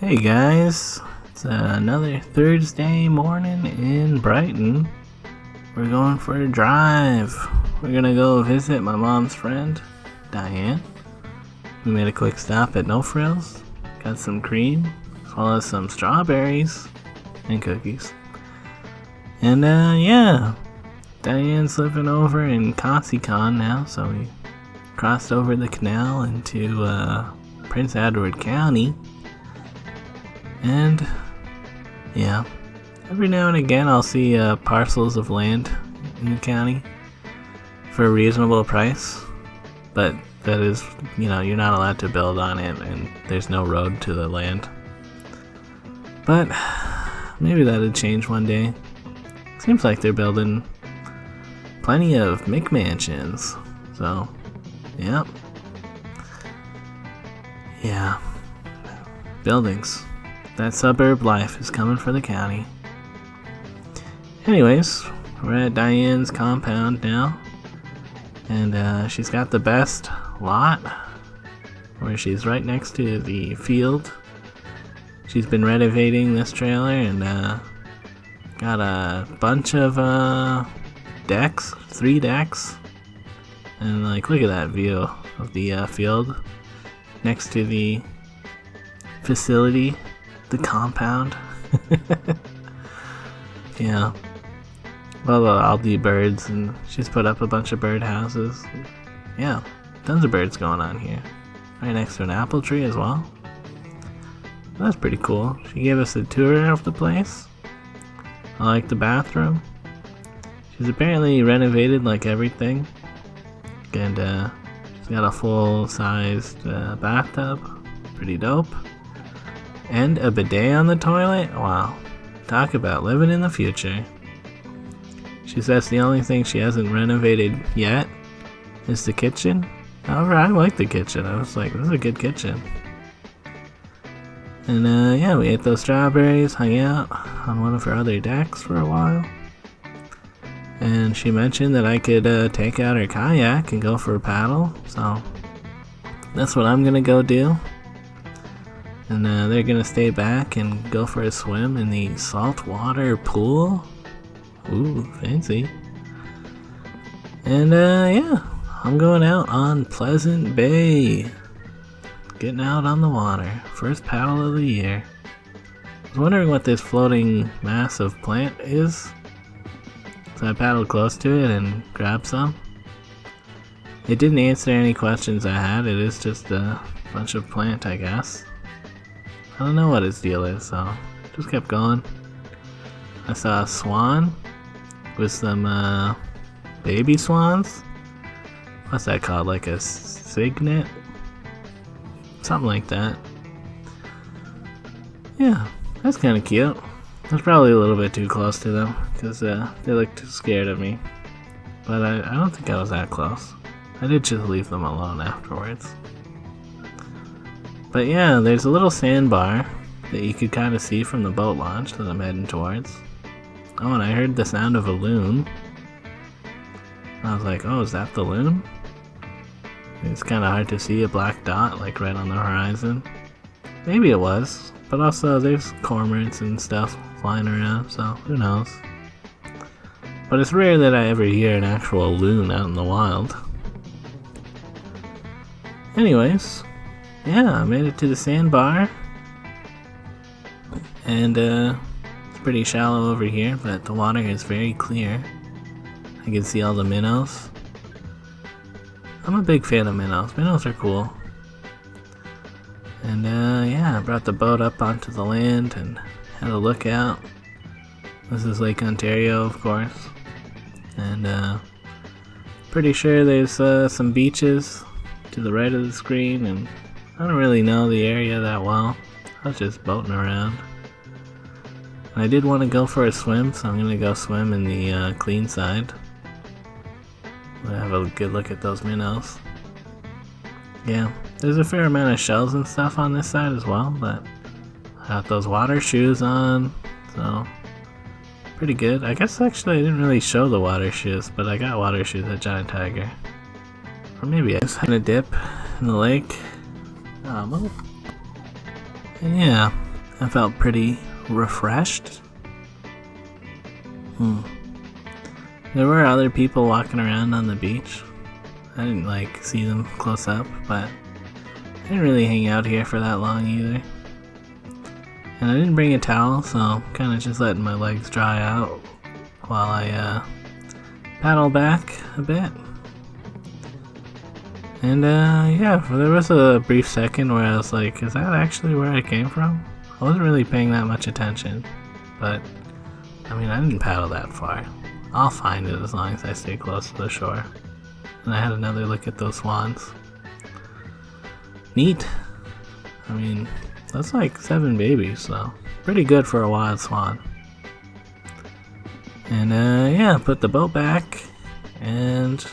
Hey guys, it's another Thursday morning in Brighton. We're going for a drive. We're gonna go visit my mom's friend, Diane. We made a quick stop at No Frills, got some cream, as well as some strawberries and cookies. And yeah, Diane's living over in Katsukan now, so we crossed over the canal into Prince Edward County. And yeah, every now and again I'll see parcels of land in the county for a reasonable price, but that is, you're not allowed to build on it and there's no road to the land. But maybe that'll change one day. Seems like they're building plenty of McMansions, so yep. Yeah, buildings. That suburb life is coming for the county. Anyways, we're at Diane's compound now, and she's got the best lot, where she's right next to the field. She's been renovating this trailer and got a bunch of decks, 3 decks, and look at that view of the field next to the facility. The compound. Yeah. Well, all the birds, and she's put up a bunch of bird houses. Yeah, tons of birds going on here. Right next to an apple tree as well. That's pretty cool. She gave us a tour of the place. I like the bathroom. She's apparently renovated like everything. And she's got a full-sized bathtub. Pretty dope. And a bidet on the toilet? Wow. Talk about living in the future. She says the only thing she hasn't renovated yet is the kitchen. However, I like the kitchen. I was like, this is a good kitchen. And yeah, we ate those strawberries, hung out on one of her other decks for a while. And she mentioned that I could take out her kayak and go for a paddle. So that's what I'm gonna go do. And they're gonna stay back and go for a swim in the saltwater pool. Ooh, fancy. And yeah, I'm going out on Pleasant Bay. Getting out on the water. First paddle of the year. I was wondering what this floating mass of plant is. So I paddled close to it and grabbed some. It didn't answer any questions I had. It is just a bunch of plant, I guess. I don't know what his deal is, so just kept going. I saw a swan with some baby swans. What's that called? Like a cygnet? Something like that. Yeah, that's kind of cute. I was probably a little bit too close to them because they looked scared of me. But I don't think I was that close. I did just leave them alone afterwards. But yeah, there's a little sandbar that you could kind of see from the boat launch that I'm heading towards. Oh, and I heard the sound of a loon. I was like, oh, is that the loon? It's kind of hard to see a black dot right on the horizon. Maybe it was, but also there's cormorants and stuff flying around, so who knows. But it's rare that I ever hear an actual loon out in the wild. Anyways. Yeah, I made it to the sandbar, and it's pretty shallow over here, but the water is very clear. I can see all the minnows. I'm a big fan of minnows. Minnows are cool. And yeah, I brought the boat up onto the land and had a look out. This is Lake Ontario, of course. And pretty sure there's some beaches to the right of the screen, and I don't really know the area that well. I was just boating around. And I did want to go for a swim, so I'm going to go swim in the clean side. I'm going to have a good look at those minnows. Yeah, there's a fair amount of shells and stuff on this side as well, but I got those water shoes on, so pretty good. I guess actually I didn't really show the water shoes, but I got water shoes at Giant Tiger. Or maybe I just had a dip in the lake. And yeah, I felt pretty refreshed. There were other people walking around on the beach. I didn't like see them close up, but I didn't really hang out here for that long either. And I didn't bring a towel, so I'm kind of just letting my legs dry out while I paddle back a bit. And yeah, there was a brief second where I was like, is that actually where I came from? I wasn't really paying that much attention, but I mean, I didn't paddle that far. I'll find it as long as I stay close to the shore. And I had another look at those swans. Neat. I mean, that's like 7 babies, so pretty good for a wild swan. And yeah, put the boat back, and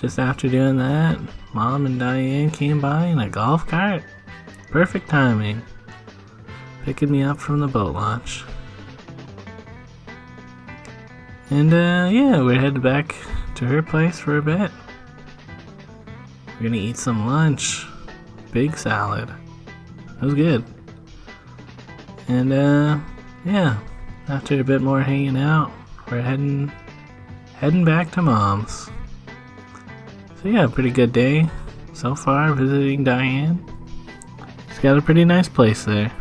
just after doing that, Mom and Diane came by in a golf cart. Perfect timing. Picking me up from the boat launch. And yeah, we're headed back to her place for a bit. We're gonna eat some lunch. Big salad. It was good. And yeah, after a bit more hanging out, we're heading back to Mom's. So yeah, pretty good day so far visiting Diane. She's got a pretty nice place there.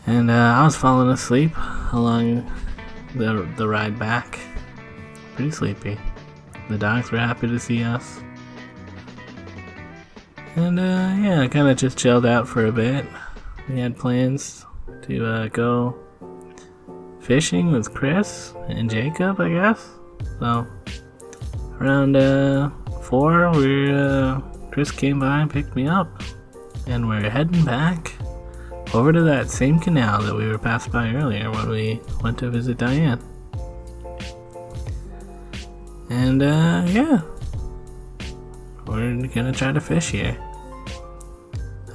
And I was falling asleep along the ride back. Pretty sleepy. The dogs were happy to see us. And yeah, I kind of just chilled out for a bit. We had plans to go fishing with Chris and Jacob, I guess. So around 4, Chris came by and picked me up, and we're heading back over to that same canal that we were passed by earlier when we went to visit Diane. And yeah, we're gonna try to fish here.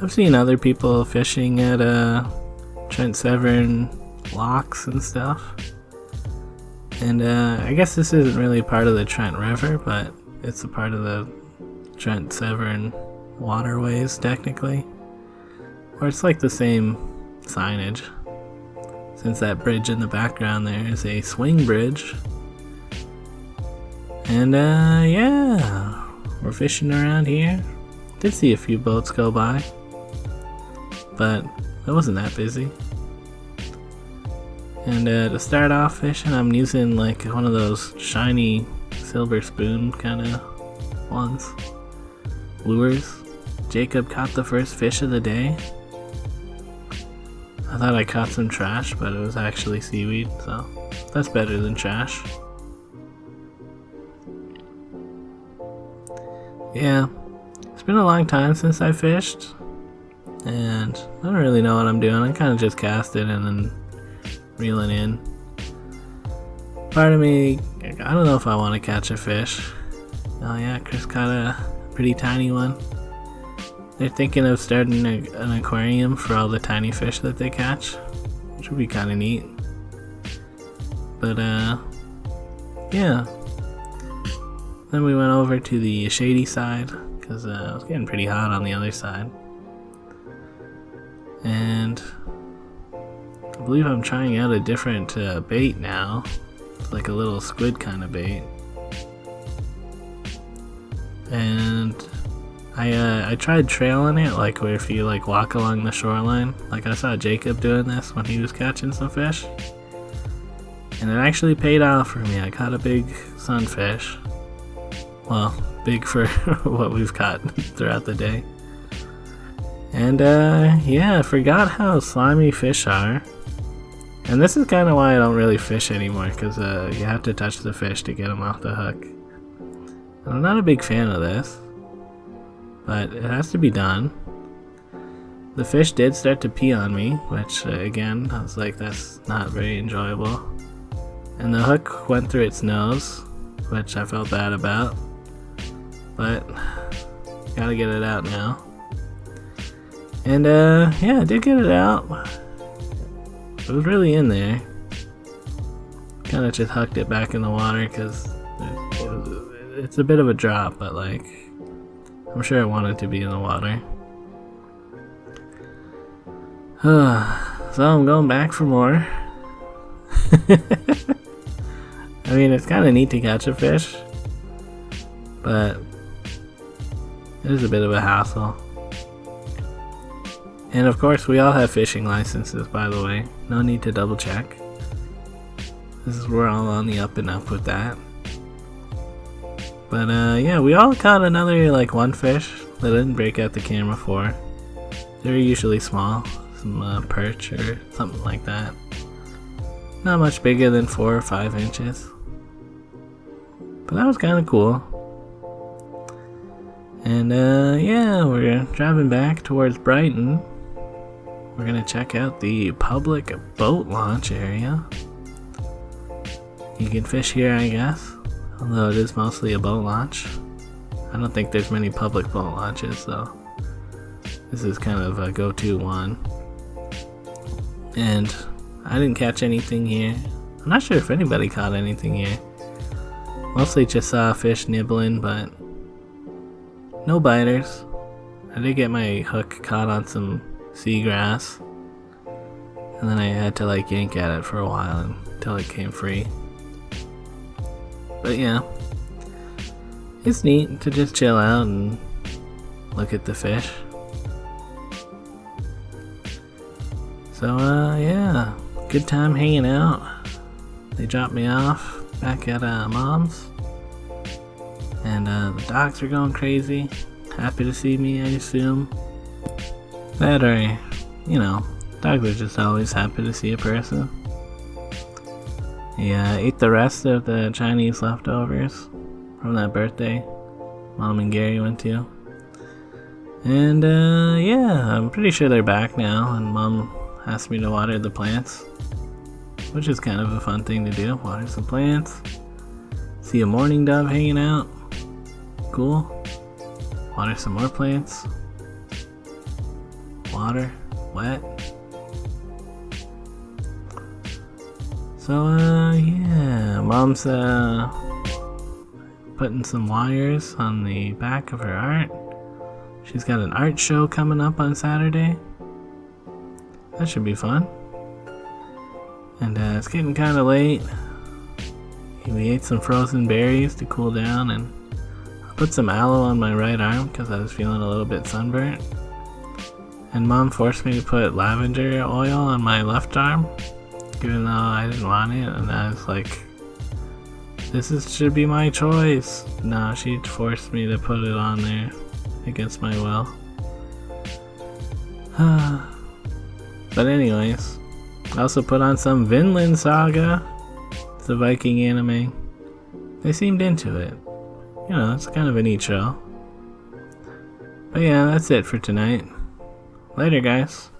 I've seen other people fishing at Trent Severn locks and stuff. And I guess this isn't really part of the Trent River, but it's a part of the Trent Severn waterways technically. Or it's like the same signage. Since that bridge in the background there is a swing bridge. And yeah, we're fishing around here. Did see a few boats go by, but it wasn't that busy. And to start off fishing, I'm using like one of those shiny silver spoon kind of ones. Lures. Jacob caught the first fish of the day. I thought I caught some trash, but it was actually seaweed, so that's better than trash. Yeah, it's been a long time since I fished, and I don't really know what I'm doing. I kind of just cast it and then reeling in. Part of me, I don't know if I want to catch a fish. Oh yeah, Chris caught a pretty tiny one. They're thinking of starting an aquarium for all the tiny fish that they catch, which would be kind of neat. But yeah. Then we went over to the shady side, because it was getting pretty hot on the other side. And I believe I'm trying out a different bait now. It's like a little squid kind of bait. And I tried trailing it, like where if you like walk along the shoreline. Like I saw Jacob doing this when he was catching some fish. And it actually paid off for me. I caught a big sunfish. Well, big for what we've caught throughout the day. And yeah, I forgot how slimy fish are. And this is kind of why I don't really fish anymore, because you have to touch the fish to get them off the hook. And I'm not a big fan of this, but it has to be done. The fish did start to pee on me, which again, I was like, that's not very enjoyable. And the hook went through its nose, which I felt bad about. But gotta get it out now. And yeah, I did get it out. It was really in there. Kind of just hucked it back in the water because it's a bit of a drop, but like I'm sure it wanted to be in the water. So I'm going back for more. I mean, it's kind of neat to catch a fish, but it is a bit of a hassle. And of course, we all have fishing licenses, by the way. No need to double check. We're all on the up and up with that. But yeah, we all caught another like one fish that I didn't break out the camera for. They're usually small, some perch or something like that. Not much bigger than 4 or 5 inches. But that was kind of cool. And yeah, we're driving back towards Brighton. We're gonna check out the public boat launch area. You can fish here, I guess, although it is mostly a boat launch. I don't think there's many public boat launches though. This is kind of a go-to one. And I didn't catch anything here. I'm not sure if anybody caught anything here. Mostly just saw fish nibbling, but no biters. I did get my hook caught on some seagrass, and then I had to like yank at it for a while until it came free. But yeah, it's neat to just chill out and look at the fish. So yeah, good time hanging out. They dropped me off back at Mom's, and the dogs are going crazy, happy to see me, I assume. That or, you know, dogs are just always happy to see a person. Yeah, I ate the rest of the Chinese leftovers from that birthday Mom and Gary went to. And yeah, I'm pretty sure they're back now, and Mom asked me to water the plants, which is kind of a fun thing to do. Water some plants, see a mourning dove hanging out, cool. Water some more plants, water, wet. So yeah, Mom's putting some wires on the back of her art. She's got an art show coming up on Saturday. That should be fun. And it's getting kind of late. We ate some frozen berries to cool down, and I put some aloe on my right arm because I was feeling a little bit sunburnt. And Mom forced me to put lavender oil on my left arm, even though I didn't want it, and I was like, should be my choice. No, she forced me to put it on there against my will. But anyways, I also put on some Vinland Saga. It's a Viking anime. They seemed into it. You know, it's kind of a neat show. But yeah, that's it for tonight. Later, guys.